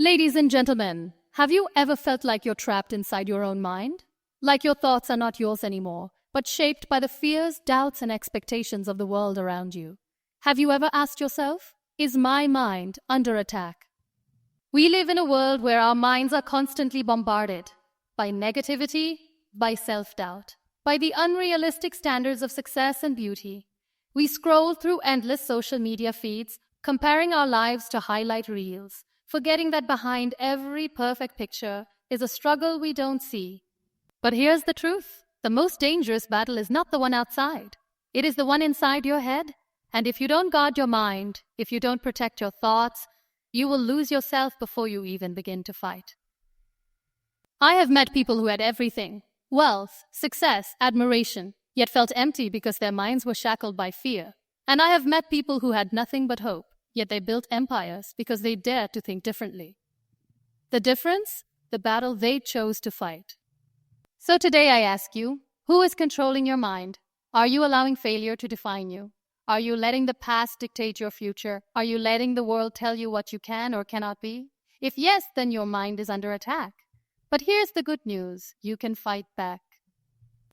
Ladies and gentlemen, have you ever felt like you're trapped inside your own mind? Like your thoughts are not yours anymore, but shaped by the fears, doubts, and expectations of the world around you? Have you ever asked yourself, is my mind under attack? We live in a world where our minds are constantly bombarded by negativity, by self-doubt, by the unrealistic standards of success and beauty. We scroll through endless social media feeds, comparing our lives to highlight reels, forgetting that behind every perfect picture is a struggle we don't see. But here's the truth. The most dangerous battle is not the one outside. It is the one inside your head. And if you don't guard your mind, if you don't protect your thoughts, you will lose yourself before you even begin to fight. I have met people who had everything: wealth, success, admiration, yet felt empty because their minds were shackled by fear. And I have met people who had nothing but hope, yet they built empires because they dared to think differently. The difference? The battle they chose to fight. So today I ask you, who is controlling your mind? Are you allowing failure to define you? Are you letting the past dictate your future? Are you letting the world tell you what you can or cannot be? If yes, then your mind is under attack. But here's the good news. You can fight back.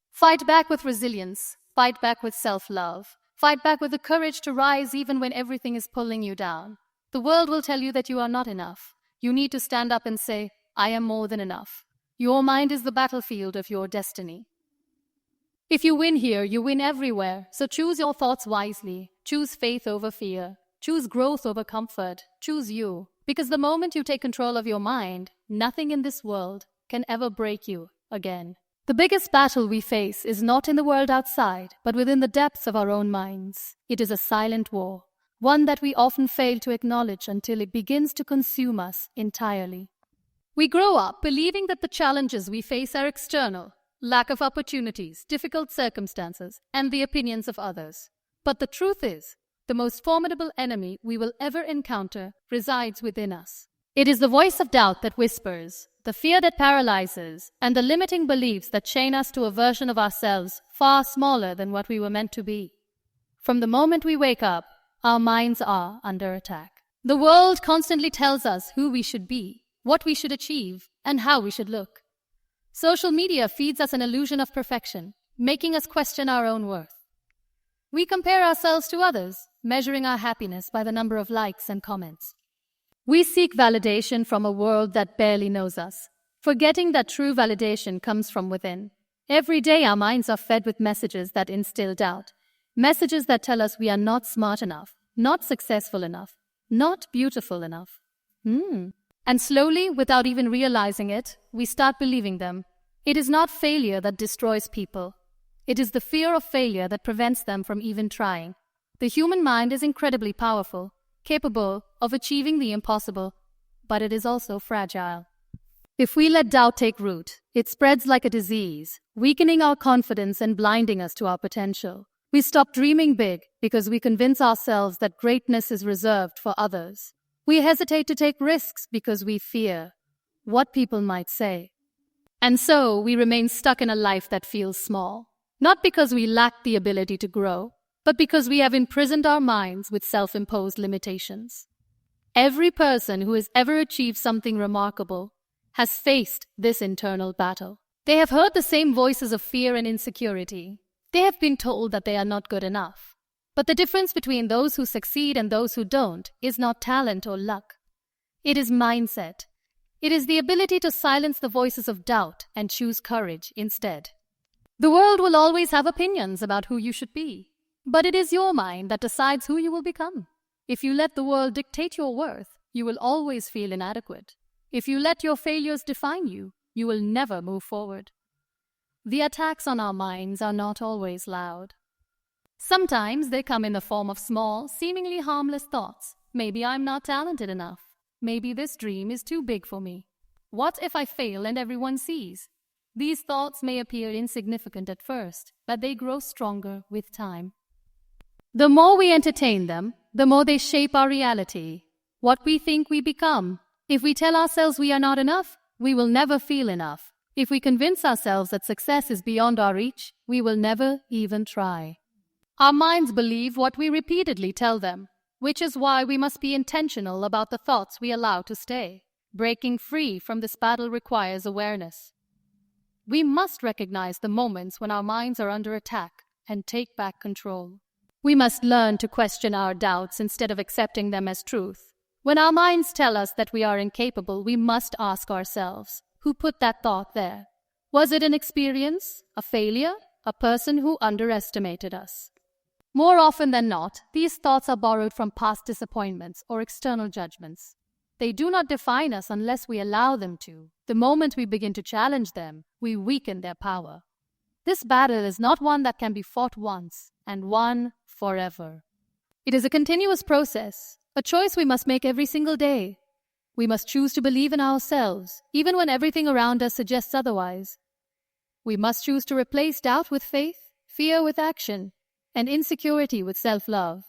Fight back with resilience. Fight back with self-love. Fight back with the courage to rise even when everything is pulling you down. The world will tell you that you are not enough. You need to stand up and say, I am more than enough. Your mind is the battlefield of your destiny. If you win here, you win everywhere. So choose your thoughts wisely. Choose faith over fear. Choose growth over comfort. Choose you. Because the moment you take control of your mind, nothing in this world can ever break you again. The biggest battle we face is not in the world outside, but within the depths of our own minds. It is a silent war, one that we often fail to acknowledge until it begins to consume us entirely. We grow up believing that the challenges we face are external: lack of opportunities, difficult circumstances, and the opinions of others. But the truth is, the most formidable enemy we will ever encounter resides within us. It is the voice of doubt that whispers, the fear that paralyzes, and the limiting beliefs that chain us to a version of ourselves far smaller than what we were meant to be. From the moment we wake up, our minds are under attack. The world constantly tells us who we should be, what we should achieve, and how we should look. Social media feeds us an illusion of perfection, making us question our own worth. We compare ourselves to others, measuring our happiness by the number of likes and comments. We seek validation from a world that barely knows us, forgetting that true validation comes from within. Every day our minds are fed with messages that instill doubt, messages that tell us we are not smart enough, not successful enough, not beautiful enough. And slowly, without even realizing it, we start believing them. It is not failure that destroys people. It is the fear of failure that prevents them from even trying. The human mind is incredibly powerful, capable of achieving the impossible, but it is also fragile. If we let doubt take root, it spreads like a disease, weakening our confidence and blinding us to our potential. We stop dreaming big because we convince ourselves that greatness is reserved for others. We hesitate to take risks because we fear what people might say. And so we remain stuck in a life that feels small, not because we lack the ability to grow, but because we have imprisoned our minds with self-imposed limitations. Every person who has ever achieved something remarkable has faced this internal battle. They have heard the same voices of fear and insecurity. They have been told that they are not good enough. But the difference between those who succeed and those who don't is not talent or luck. It is mindset. It is the ability to silence the voices of doubt and choose courage instead. The world will always have opinions about who you should be, but it is your mind that decides who you will become. If you let the world dictate your worth, you will always feel inadequate. If you let your failures define you, you will never move forward. The attacks on our minds are not always loud. Sometimes they come in the form of small, seemingly harmless thoughts. Maybe I'm not talented enough. Maybe this dream is too big for me. What if I fail and everyone sees? These thoughts may appear insignificant at first, but they grow stronger with time. The more we entertain them, the more they shape our reality. What we think we become. If we tell ourselves we are not enough, we will never feel enough. If we convince ourselves that success is beyond our reach, we will never even try. Our minds believe what we repeatedly tell them, which is why we must be intentional about the thoughts we allow to stay. Breaking free from this battle requires awareness. We must recognize the moments when our minds are under attack and take back control. We must learn to question our doubts instead of accepting them as truth. When our minds tell us that we are incapable, we must ask ourselves, who put that thought there? Was it an experience, a failure, a person who underestimated us? More often than not, these thoughts are borrowed from past disappointments or external judgments. They do not define us unless we allow them to. The moment we begin to challenge them, we weaken their power. This battle is not one that can be fought once and won forever. It is a continuous process, a choice we must make every single day. We must choose to believe in ourselves, even when everything around us suggests otherwise. We must choose to replace doubt with faith, fear with action, and insecurity with self-love.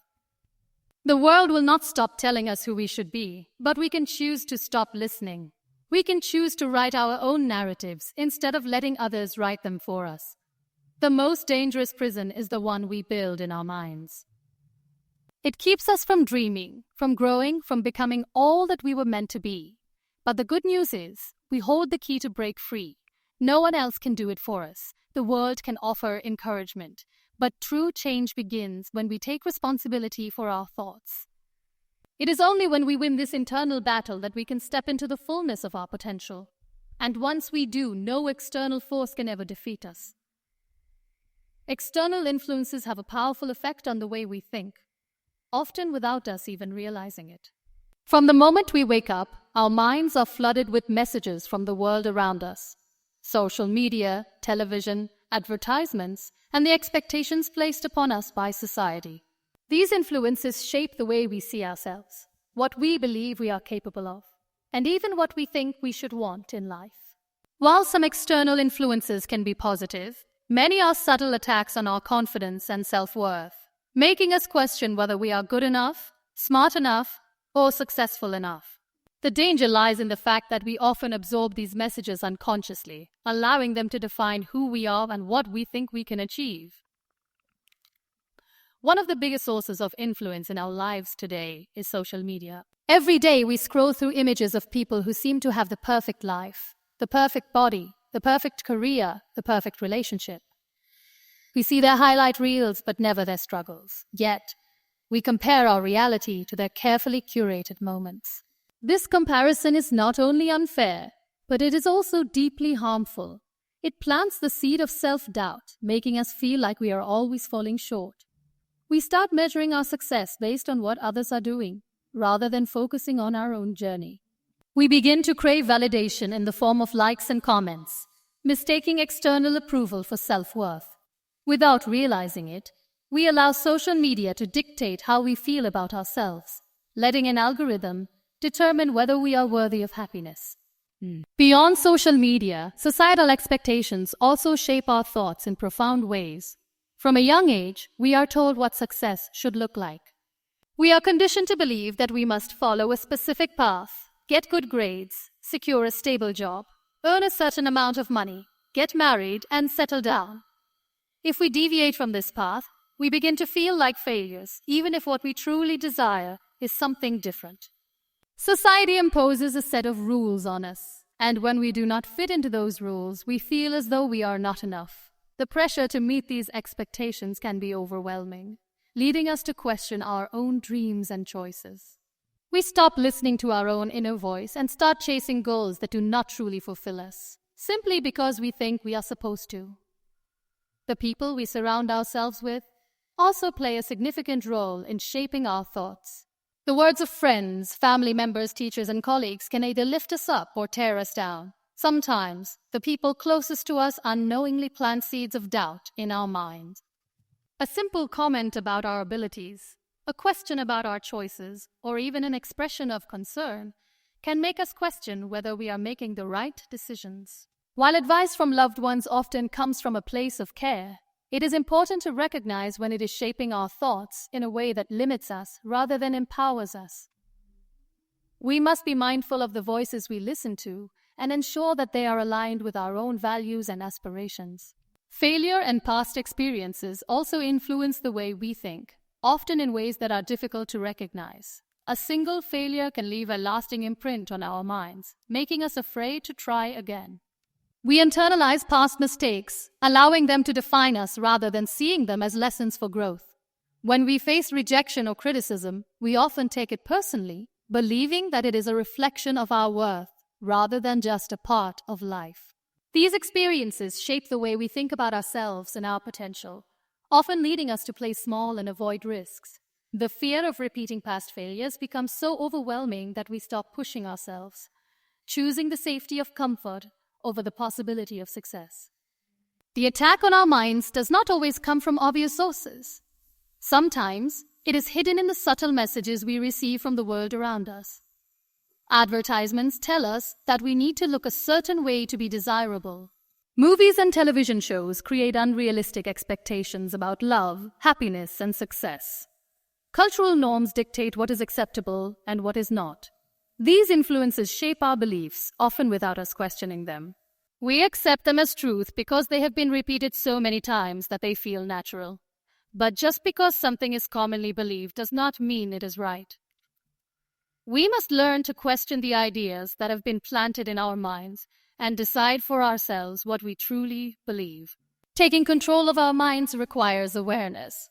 The world will not stop telling us who we should be, but we can choose to stop listening. We can choose to write our own narratives instead of letting others write them for us. The most dangerous prison is the one we build in our minds. It keeps us from dreaming, from growing, from becoming all that we were meant to be. But the good news is, we hold the key to break free. No one else can do it for us. The world can offer encouragement. But true change begins when we take responsibility for our thoughts. It is only when we win this internal battle that we can step into the fullness of our potential. And once we do, no external force can ever defeat us. External influences have a powerful effect on the way we think, often without us even realizing it. From the moment we wake up, our minds are flooded with messages from the world around us. Social media, television, advertisements, and the expectations placed upon us by society. These influences shape the way we see ourselves, what we believe we are capable of, and even what we think we should want in life. While some external influences can be positive, many are subtle attacks on our confidence and self-worth, making us question whether we are good enough, smart enough, or successful enough. The danger lies in the fact that we often absorb these messages unconsciously, allowing them to define who we are and what we think we can achieve. One of the biggest sources of influence in our lives today is social media. Every day we scroll through images of people who seem to have the perfect life, the perfect body, the perfect career, the perfect relationship. We see their highlight reels but never their struggles. Yet, we compare our reality to their carefully curated moments. This comparison is not only unfair, but it is also deeply harmful. It plants the seed of self-doubt, making us feel like we are always falling short. We start measuring our success based on what others are doing, rather than focusing on our own journey. We begin to crave validation in the form of likes and comments, mistaking external approval for self-worth. Without realizing it, we allow social media to dictate how we feel about ourselves, letting an algorithm determine whether we are worthy of happiness. Beyond social media, societal expectations also shape our thoughts in profound ways. From a young age, we are told what success should look like. We are conditioned to believe that we must follow a specific path, get good grades, secure a stable job, earn a certain amount of money, get married, and settle down. If we deviate from this path, we begin to feel like failures, even if what we truly desire is something different. Society imposes a set of rules on us, and when we do not fit into those rules, we feel as though we are not enough. The pressure to meet these expectations can be overwhelming, leading us to question our own dreams and choices. We stop listening to our own inner voice and start chasing goals that do not truly fulfill us, simply because we think we are supposed to. The people we surround ourselves with also play a significant role in shaping our thoughts. The words of friends, family members, teachers, and colleagues can either lift us up or tear us down. Sometimes, the people closest to us unknowingly plant seeds of doubt in our minds. A simple comment about our abilities, a question about our choices, or even an expression of concern can make us question whether we are making the right decisions. While advice from loved ones often comes from a place of care, it is important to recognize when it is shaping our thoughts in a way that limits us rather than empowers us. We must be mindful of the voices we listen to and ensure that they are aligned with our own values and aspirations. Failure and past experiences also influence the way we think, often in ways that are difficult to recognize. A single failure can leave a lasting imprint on our minds, making us afraid to try again. We internalize past mistakes, allowing them to define us rather than seeing them as lessons for growth. When we face rejection or criticism, we often take it personally, believing that it is a reflection of our worth rather than just a part of life. These experiences shape the way we think about ourselves and our potential, often leading us to play small and avoid risks. The fear of repeating past failures becomes so overwhelming that we stop pushing ourselves, choosing the safety of comfort over the possibility of success. The attack on our minds does not always come from obvious sources. Sometimes it is hidden in the subtle messages we receive from the world around us. Advertisements tell us that we need to look a certain way to be desirable. Movies and television shows create unrealistic expectations about love, happiness, and success. Cultural norms dictate what is acceptable and what is not. These influences shape our beliefs, often without us questioning them. We accept them as truth because they have been repeated so many times that they feel natural. But just because something is commonly believed does not mean it is right. We must learn to question the ideas that have been planted in our minds and decide for ourselves what we truly believe. Taking control of our minds requires awareness.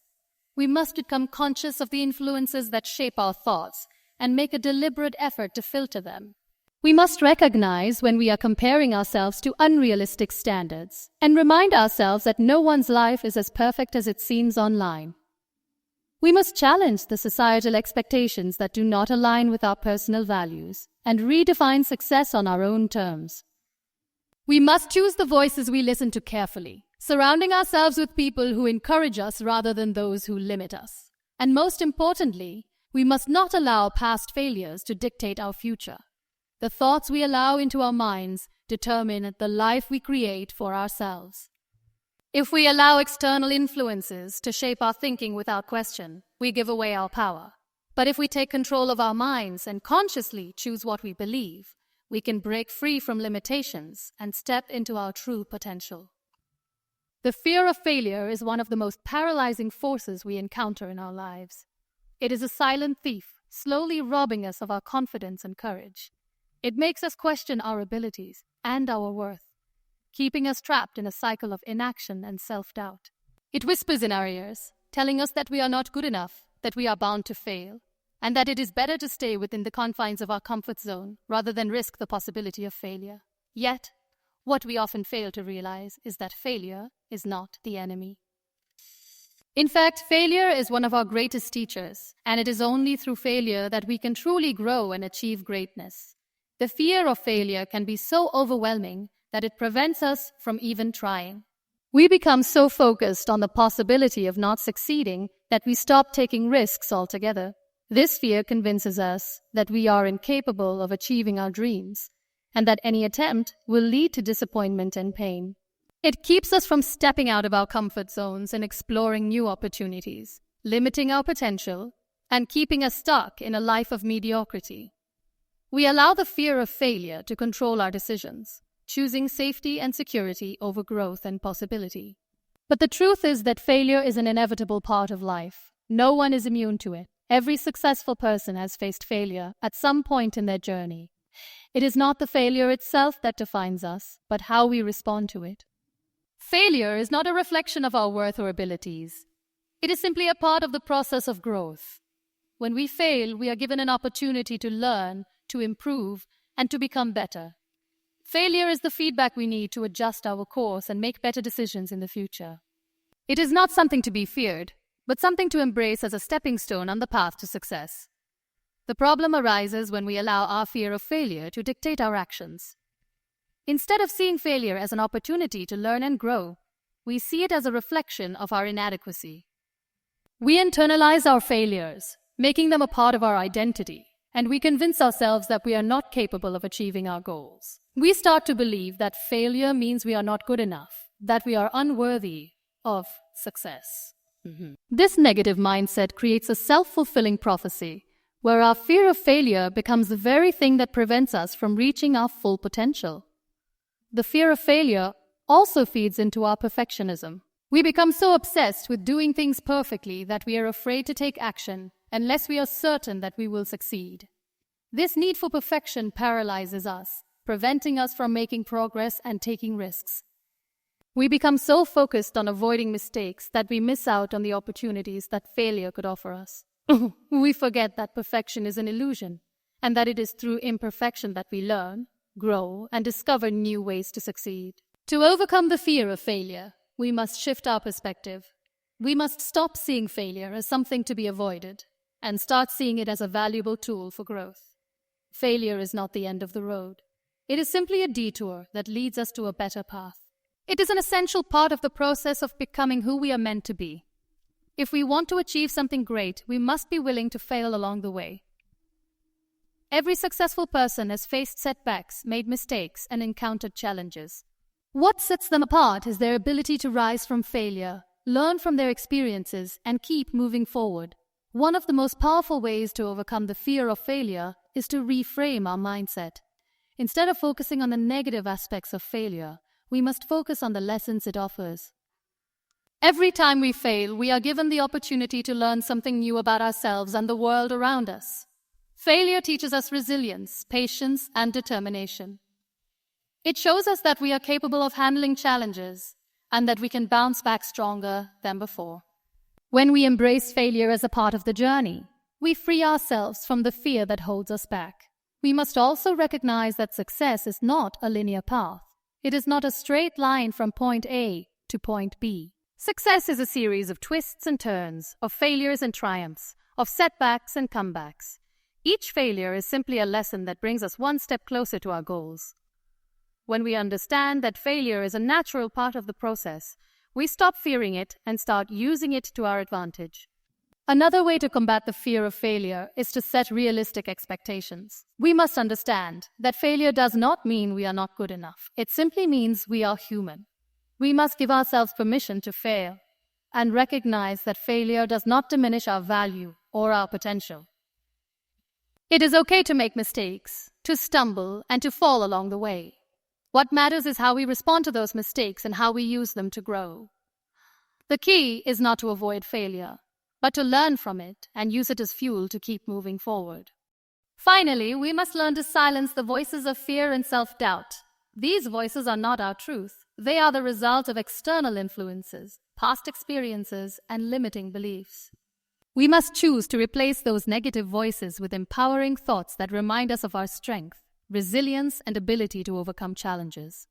We must become conscious of the influences that shape our thoughts and make a deliberate effort to filter them. We must recognize when we are comparing ourselves to unrealistic standards and remind ourselves that no one's life is as perfect as it seems online. We must challenge the societal expectations that do not align with our personal values and redefine success on our own terms. We must choose the voices we listen to carefully, surrounding ourselves with people who encourage us rather than those who limit us. And most importantly, we must not allow past failures to dictate our future. The thoughts we allow into our minds determine the life we create for ourselves. If we allow external influences to shape our thinking without question, we give away our power. But if we take control of our minds and consciously choose what we believe, we can break free from limitations and step into our true potential. The fear of failure is one of the most paralyzing forces we encounter in our lives. It is a silent thief, slowly robbing us of our confidence and courage. It makes us question our abilities and our worth, keeping us trapped in a cycle of inaction and self-doubt. It whispers in our ears, telling us that we are not good enough, that we are bound to fail, and that it is better to stay within the confines of our comfort zone rather than risk the possibility of failure. Yet, what we often fail to realize is that failure is not the enemy. In fact, failure is one of our greatest teachers, and it is only through failure that we can truly grow and achieve greatness. The fear of failure can be so overwhelming that it prevents us from even trying. We become so focused on the possibility of not succeeding that we stop taking risks altogether. This fear convinces us that we are incapable of achieving our dreams, and that any attempt will lead to disappointment and pain. It keeps us from stepping out of our comfort zones and exploring new opportunities, limiting our potential, and keeping us stuck in a life of mediocrity. We allow the fear of failure to control our decisions, choosing safety and security over growth and possibility. But the truth is that failure is an inevitable part of life. No one is immune to it. Every successful person has faced failure at some point in their journey. It is not the failure itself that defines us, but how we respond to it. Failure is not a reflection of our worth or abilities. It is simply a part of the process of growth. When we fail, we are given an opportunity to learn, to improve, and to become better. Failure is the feedback we need to adjust our course and make better decisions in the future. It is not something to be feared, but something to embrace as a stepping stone on the path to success. The problem arises when we allow our fear of failure to dictate our actions. Instead of seeing failure as an opportunity to learn and grow, we see it as a reflection of our inadequacy. We internalize our failures, making them a part of our identity, and we convince ourselves that we are not capable of achieving our goals. We start to believe that failure means we are not good enough, that we are unworthy of success. This negative mindset creates a self-fulfilling prophecy, where our fear of failure becomes the very thing that prevents us from reaching our full potential. The fear of failure also feeds into our perfectionism. We become so obsessed with doing things perfectly that we are afraid to take action unless we are certain that we will succeed. This need for perfection paralyzes us, preventing us from making progress and taking risks. We become so focused on avoiding mistakes that we miss out on the opportunities that failure could offer us. We forget that perfection is an illusion, and that it is through imperfection that we learn, grow, and discover new ways to succeed. To overcome the fear of failure, we must shift our perspective. We must stop seeing failure as something to be avoided and start seeing it as a valuable tool for growth. Failure is not the end of the road. It is simply a detour that leads us to a better path. It is an essential part of the process of becoming who we are meant to be. If we want to achieve something great, we must be willing to fail along the way. Every successful person has faced setbacks, made mistakes, and encountered challenges. What sets them apart is their ability to rise from failure, learn from their experiences, and keep moving forward. One of the most powerful ways to overcome the fear of failure is to reframe our mindset. Instead of focusing on the negative aspects of failure, we must focus on the lessons it offers. Every time we fail, we are given the opportunity to learn something new about ourselves and the world around us. Failure teaches us resilience, patience, and determination. It shows us that we are capable of handling challenges and that we can bounce back stronger than before. When we embrace failure as a part of the journey, we free ourselves from the fear that holds us back. We must also recognize that success is not a linear path. It is not a straight line from point A to point B. Success is a series of twists and turns, of failures and triumphs, of setbacks and comebacks. Each failure is simply a lesson that brings us one step closer to our goals. When we understand that failure is a natural part of the process, we stop fearing it and start using it to our advantage. Another way to combat the fear of failure is to set realistic expectations. We must understand that failure does not mean we are not good enough. It simply means we are human. We must give ourselves permission to fail and recognize that failure does not diminish our value or our potential. It is okay to make mistakes, to stumble, and to fall along the way. What matters is how we respond to those mistakes and how we use them to grow. The key is not to avoid failure, but to learn from it and use it as fuel to keep moving forward. Finally, we must learn to silence the voices of fear and self-doubt. These voices are not our truth. They are the result of external influences, past experiences, and limiting beliefs. We must choose to replace those negative voices with empowering thoughts that remind us of our strength, resilience, and ability to overcome challenges.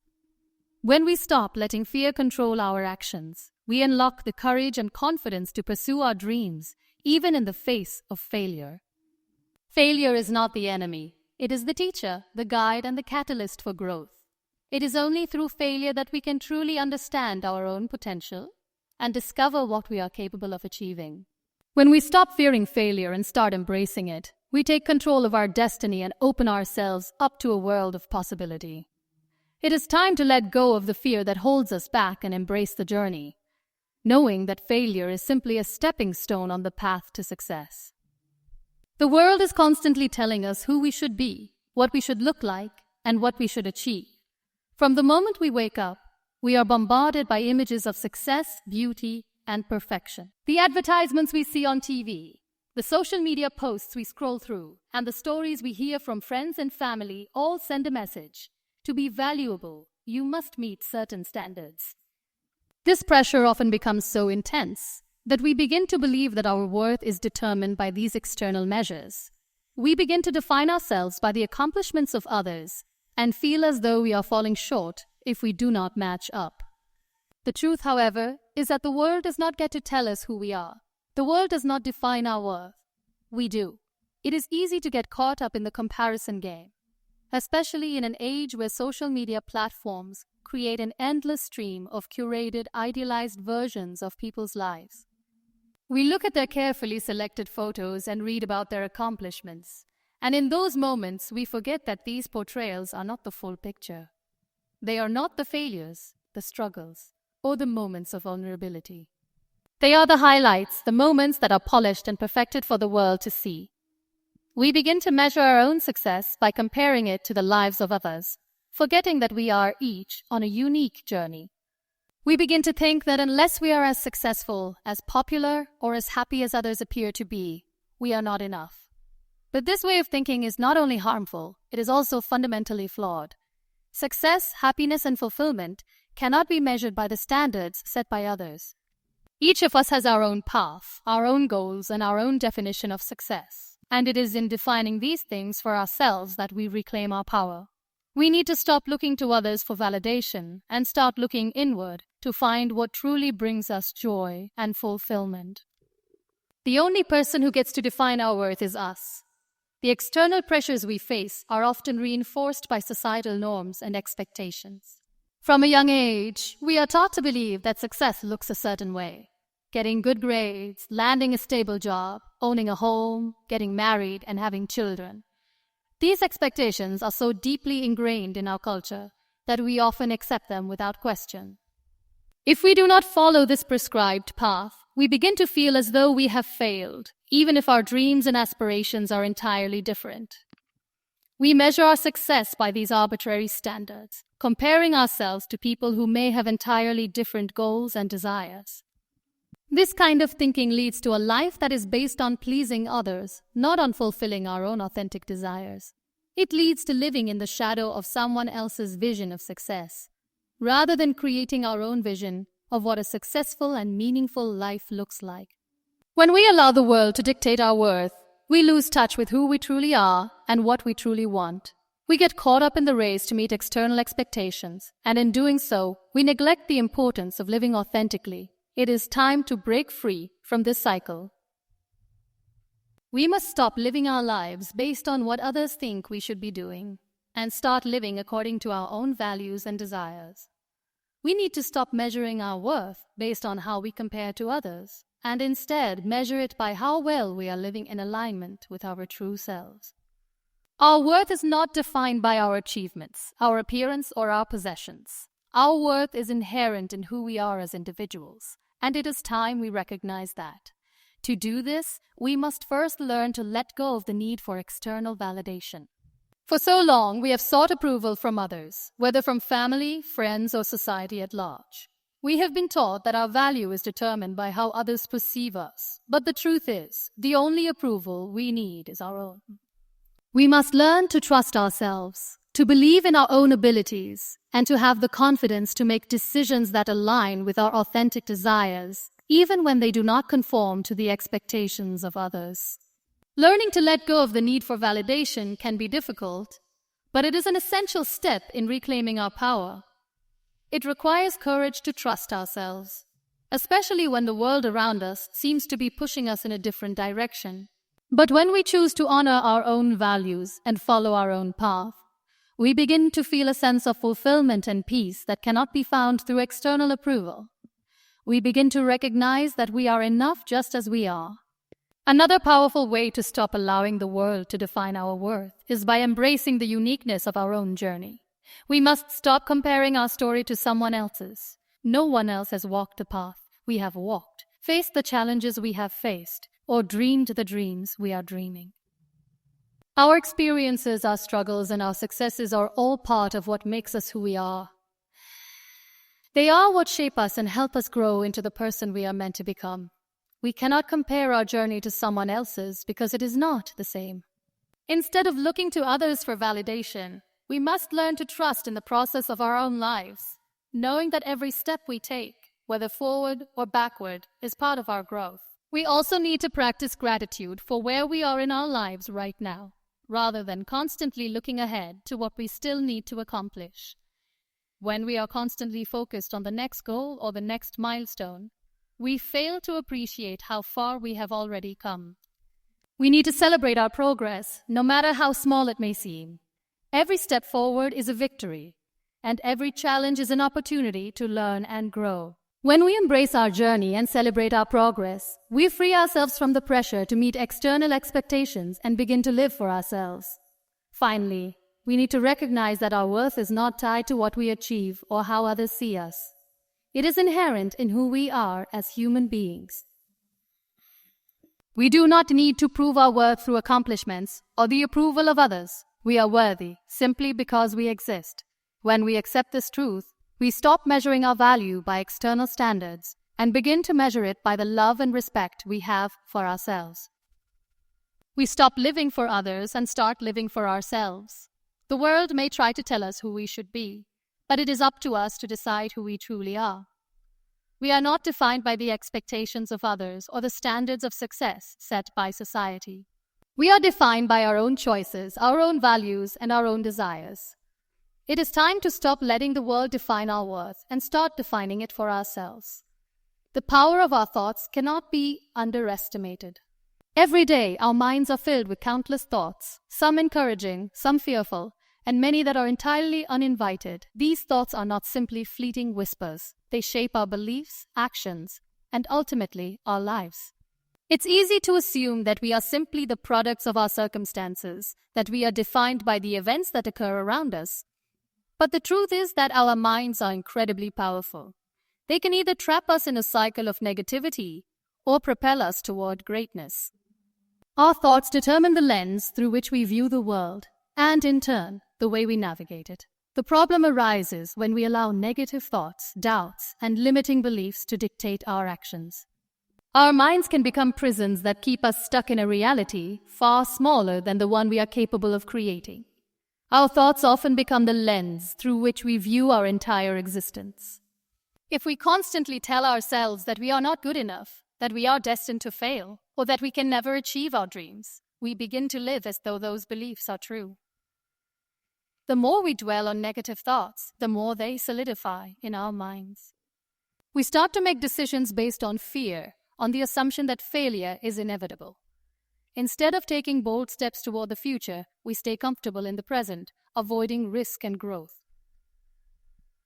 When we stop letting fear control our actions, we unlock the courage and confidence to pursue our dreams, even in the face of failure. Failure is not the enemy. It is the teacher, the guide, and the catalyst for growth. It is only through failure that we can truly understand our own potential and discover what we are capable of achieving. When we stop fearing failure and start embracing it, we take control of our destiny and open ourselves up to a world of possibility. It is time to let go of the fear that holds us back and embrace the journey, knowing that failure is simply a stepping stone on the path to success. The world is constantly telling us who we should be, what we should look like, and what we should achieve. From the moment we wake up, we are bombarded by images of success, beauty, and perfection. The advertisements we see on TV, the social media posts we scroll through, and the stories we hear from friends and family all send a message. To be valuable, you must meet certain standards. This pressure often becomes so intense that we begin to believe that our worth is determined by these external measures. We begin to define ourselves by the accomplishments of others and feel as though we are falling short if we do not match up. The truth, however, is that the world does not get to tell us who we are. The world does not define our worth. We do. It is easy to get caught up in the comparison game, especially in an age where social media platforms create an endless stream of curated, idealized versions of people's lives. We look at their carefully selected photos and read about their accomplishments, and in those moments we forget that these portrayals are not the full picture. They are not the failures, the struggles, or the moments of vulnerability. They are the highlights, the moments that are polished and perfected for the world to see. We begin to measure our own success by comparing it to the lives of others, forgetting that we are each on a unique journey. We begin to think that unless we are as successful, as popular, or as happy as others appear to be, we are not enough. But this way of thinking is not only harmful, it is also fundamentally flawed. Success, happiness, and fulfillment cannot be measured by the standards set by others. Each of us has our own path, our own goals, and our own definition of success. And it is in defining these things for ourselves that we reclaim our power. We need to stop looking to others for validation and start looking inward to find what truly brings us joy and fulfillment. The only person who gets to define our worth is us. The external pressures we face are often reinforced by societal norms and expectations. From a young age, we are taught to believe that success looks a certain way. Getting good grades, landing a stable job, owning a home, getting married, and having children. These expectations are so deeply ingrained in our culture that we often accept them without question. If we do not follow this prescribed path, we begin to feel as though we have failed, even if our dreams and aspirations are entirely different. We measure our success by these arbitrary standards, comparing ourselves to people who may have entirely different goals and desires. This kind of thinking leads to a life that is based on pleasing others, not on fulfilling our own authentic desires. It leads to living in the shadow of someone else's vision of success, rather than creating our own vision of what a successful and meaningful life looks like. When we allow the world to dictate our worth, we lose touch with who we truly are and what we truly want. We get caught up in the race to meet external expectations, and in doing so, we neglect the importance of living authentically. It is time to break free from this cycle. We must stop living our lives based on what others think we should be doing, and start living according to our own values and desires. We need to stop measuring our worth based on how we compare to others, and instead measure it by how well we are living in alignment with our true selves. Our worth is not defined by our achievements, our appearance, or our possessions. Our worth is inherent in who we are as individuals, and it is time we recognize that. To do this, we must first learn to let go of the need for external validation. For so long, we have sought approval from others, whether from family, friends, or society at large. We have been taught that our value is determined by how others perceive us, but the truth is, the only approval we need is our own. We must learn to trust ourselves, to believe in our own abilities, and to have the confidence to make decisions that align with our authentic desires, even when they do not conform to the expectations of others. Learning to let go of the need for validation can be difficult, but it is an essential step in reclaiming our power. It requires courage to trust ourselves, especially when the world around us seems to be pushing us in a different direction. But when we choose to honor our own values and follow our own path, we begin to feel a sense of fulfillment and peace that cannot be found through external approval. We begin to recognize that we are enough just as we are. Another powerful way to stop allowing the world to define our worth is by embracing the uniqueness of our own journey. We must stop comparing our story to someone else's. No one else has walked the path we have walked, faced the challenges we have faced, or dreamed the dreams we are dreaming. Our experiences, our struggles, and our successes are all part of what makes us who we are. They are what shape us and help us grow into the person we are meant to become. We cannot compare our journey to someone else's because it is not the same. Instead of looking to others for validation, we must learn to trust in the process of our own lives, knowing that every step we take, whether forward or backward, is part of our growth. We also need to practice gratitude for where we are in our lives right now, rather than constantly looking ahead to what we still need to accomplish. When we are constantly focused on the next goal or the next milestone, we fail to appreciate how far we have already come. We need to celebrate our progress, no matter how small it may seem. Every step forward is a victory, and every challenge is an opportunity to learn and grow. When we embrace our journey and celebrate our progress, we free ourselves from the pressure to meet external expectations and begin to live for ourselves. Finally, we need to recognize that our worth is not tied to what we achieve or how others see us. It is inherent in who we are as human beings. We do not need to prove our worth through accomplishments or the approval of others. We are worthy simply because we exist. When we accept this truth, we stop measuring our value by external standards and begin to measure it by the love and respect we have for ourselves. We stop living for others and start living for ourselves. The world may try to tell us who we should be, but it is up to us to decide who we truly are. We are not defined by the expectations of others or the standards of success set by society. We are defined by our own choices, our own values, and our own desires. It is time to stop letting the world define our worth and start defining it for ourselves. The power of our thoughts cannot be underestimated. Every day, our minds are filled with countless thoughts, some encouraging, some fearful, and many that are entirely uninvited. These thoughts are not simply fleeting whispers. They shape our beliefs, actions, and ultimately our lives. It's easy to assume that we are simply the products of our circumstances, that we are defined by the events that occur around us. But the truth is that our minds are incredibly powerful. They can either trap us in a cycle of negativity or propel us toward greatness. Our thoughts determine the lens through which we view the world, and in turn, the way we navigate it. The problem arises when we allow negative thoughts, doubts, and limiting beliefs to dictate our actions. Our minds can become prisons that keep us stuck in a reality far smaller than the one we are capable of creating. Our thoughts often become the lens through which we view our entire existence. If we constantly tell ourselves that we are not good enough, that we are destined to fail, or that we can never achieve our dreams, we begin to live as though those beliefs are true. The more we dwell on negative thoughts, the more they solidify in our minds. We start to make decisions based on fear, on the assumption that failure is inevitable. Instead of taking bold steps toward the future, we stay comfortable in the present, avoiding risk and growth.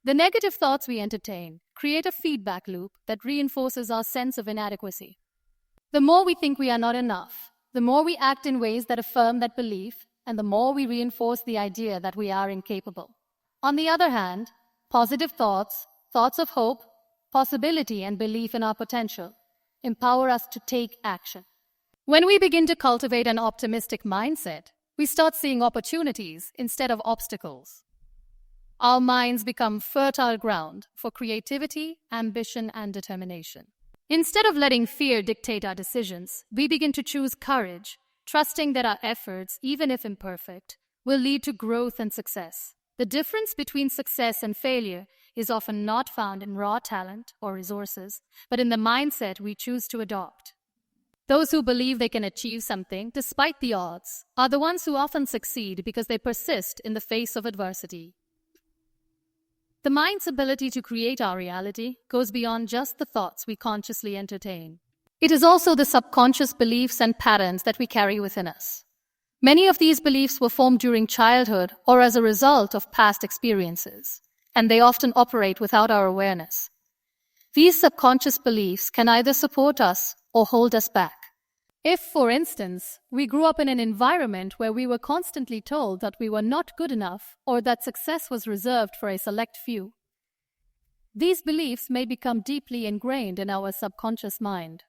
The negative thoughts we entertain create a feedback loop that reinforces our sense of inadequacy. The more we think we are not enough, the more we act in ways that affirm that belief, and the more we reinforce the idea that we are incapable. On the other hand, positive thoughts, thoughts of hope, possibility, and belief in our potential, empower us to take action. When we begin to cultivate an optimistic mindset, we start seeing opportunities instead of obstacles. Our minds become fertile ground for creativity, ambition, and determination. Instead of letting fear dictate our decisions, we begin to choose courage, trusting that our efforts, even if imperfect, will lead to growth and success. The difference between success and failure is often not found in raw talent or resources, but in the mindset we choose to adopt. Those who believe they can achieve something despite the odds are the ones who often succeed because they persist in the face of adversity. The mind's ability to create our reality goes beyond just the thoughts we consciously entertain. It is also the subconscious beliefs and patterns that we carry within us. Many of these beliefs were formed during childhood or as a result of past experiences, and they often operate without our awareness. These subconscious beliefs can either support us or hold us back. If, for instance, we grew up in an environment where we were constantly told that we were not good enough or that success was reserved for a select few, these beliefs may become deeply ingrained in our subconscious mind.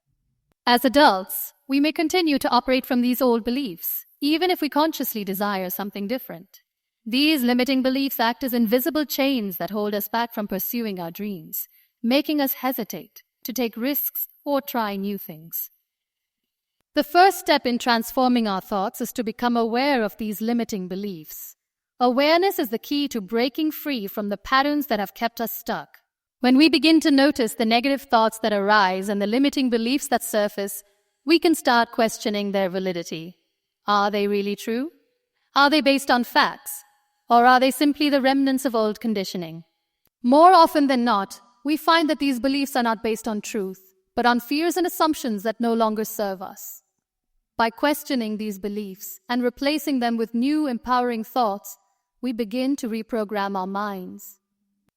As adults, we may continue to operate from these old beliefs, even if we consciously desire something different. These limiting beliefs act as invisible chains that hold us back from pursuing our dreams, making us hesitate to take risks or try new things. The first step in transforming our thoughts is to become aware of these limiting beliefs. Awareness is the key to breaking free from the patterns that have kept us stuck. When we begin to notice the negative thoughts that arise and the limiting beliefs that surface, we can start questioning their validity. Are they really true? Are they based on facts? Or are they simply the remnants of old conditioning? More often than not, we find that these beliefs are not based on truth, but on fears and assumptions that no longer serve us. By questioning these beliefs and replacing them with new, empowering thoughts, we begin to reprogram our minds.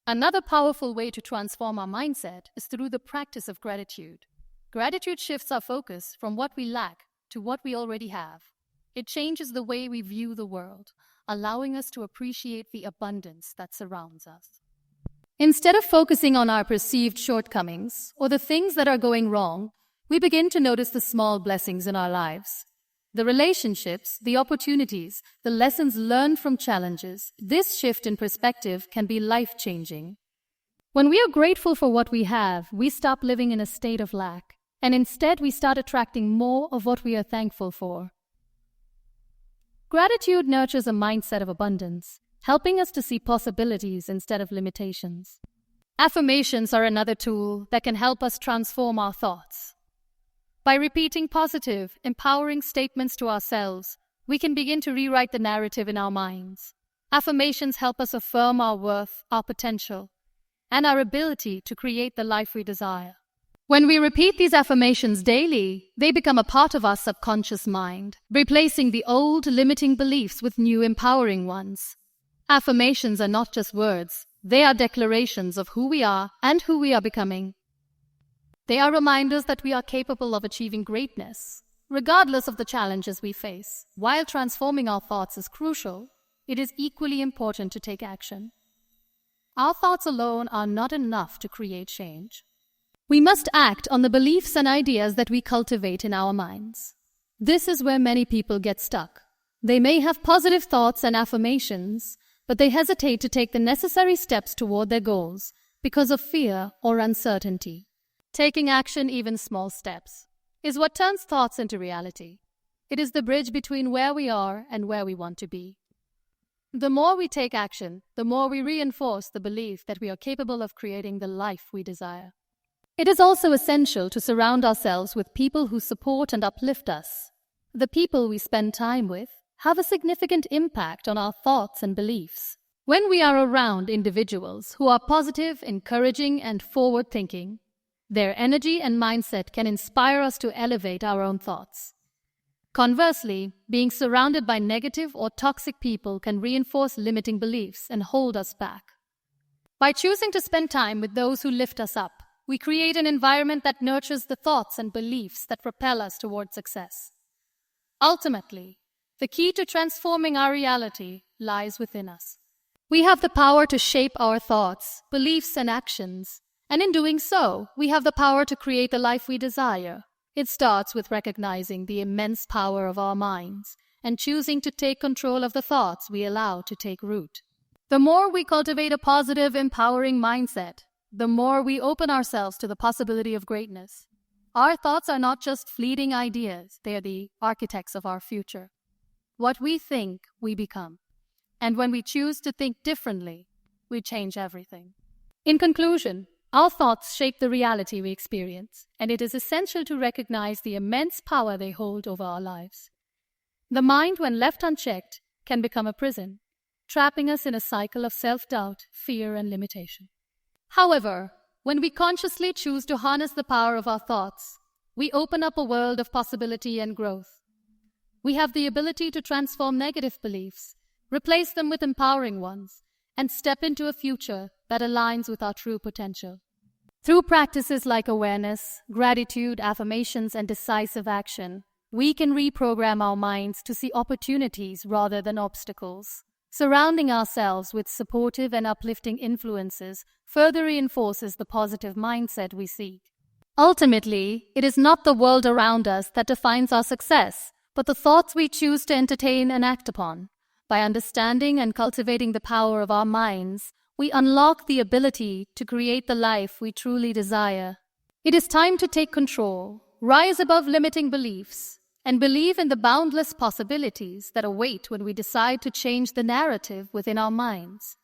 Another powerful way to transform our mindset is through the practice of gratitude. Gratitude shifts our focus from what we lack to what we already have. It changes the way we view the world, allowing us to appreciate the abundance that surrounds us. Instead of focusing on our perceived shortcomings or the things that are going wrong, we begin to notice the small blessings in our lives. The relationships, the opportunities, the lessons learned from challenges. This shift in perspective can be life-changing. When we are grateful for what we have, we stop living in a state of lack, and instead we start attracting more of what we are thankful for. Gratitude nurtures a mindset of abundance, helping us to see possibilities instead of limitations. Affirmations are another tool that can help us transform our thoughts. By repeating positive, empowering statements to ourselves, we can begin to rewrite the narrative in our minds. Affirmations help us affirm our worth, our potential, and our ability to create the life we desire. When we repeat these affirmations daily, they become a part of our subconscious mind, replacing the old limiting beliefs with new empowering ones. Affirmations are not just words, they are declarations of who we are and who we are becoming. They are reminders that we are capable of achieving greatness, regardless of the challenges we face. While transforming our thoughts is crucial, it is equally important to take action. Our thoughts alone are not enough to create change. We must act on the beliefs and ideas that we cultivate in our minds. This is where many people get stuck. They may have positive thoughts and affirmations, but they hesitate to take the necessary steps toward their goals because of fear or uncertainty. Taking action, even small steps, is what turns thoughts into reality. It is the bridge between where we are and where we want to be. The more we take action, the more we reinforce the belief that we are capable of creating the life we desire. It is also essential to surround ourselves with people who support and uplift us. The people we spend time with have a significant impact on our thoughts and beliefs. When we are around individuals who are positive, encouraging, and forward-thinking, their energy and mindset can inspire us to elevate our own thoughts. Conversely, being surrounded by negative or toxic people can reinforce limiting beliefs and hold us back. By choosing to spend time with those who lift us up, we create an environment that nurtures the thoughts and beliefs that propel us toward success. Ultimately, the key to transforming our reality lies within us. We have the power to shape our thoughts, beliefs, and actions, and in doing so, we have the power to create the life we desire. It starts with recognizing the immense power of our minds and choosing to take control of the thoughts we allow to take root. The more we cultivate a positive, empowering mindset, the more we open ourselves to the possibility of greatness. Our thoughts are not just fleeting ideas, they are the architects of our future. What we think, we become. And when we choose to think differently, we change everything. In conclusion, our thoughts shape the reality we experience, and it is essential to recognize the immense power they hold over our lives. The mind, when left unchecked, can become a prison, trapping us in a cycle of self-doubt, fear, and limitation. However, when we consciously choose to harness the power of our thoughts, we open up a world of possibility and growth. We have the ability to transform negative beliefs, replace them with empowering ones, and step into a future that aligns with our true potential. Through practices like awareness, gratitude, affirmations, and decisive action, we can reprogram our minds to see opportunities rather than obstacles. Surrounding ourselves with supportive and uplifting influences further reinforces the positive mindset we seek. Ultimately, it is not the world around us that defines our success, but the thoughts we choose to entertain and act upon. By understanding and cultivating the power of our minds, we unlock the ability to create the life we truly desire. It is time to take control, rise above limiting beliefs, and believe in the boundless possibilities that await when we decide to change the narrative within our minds.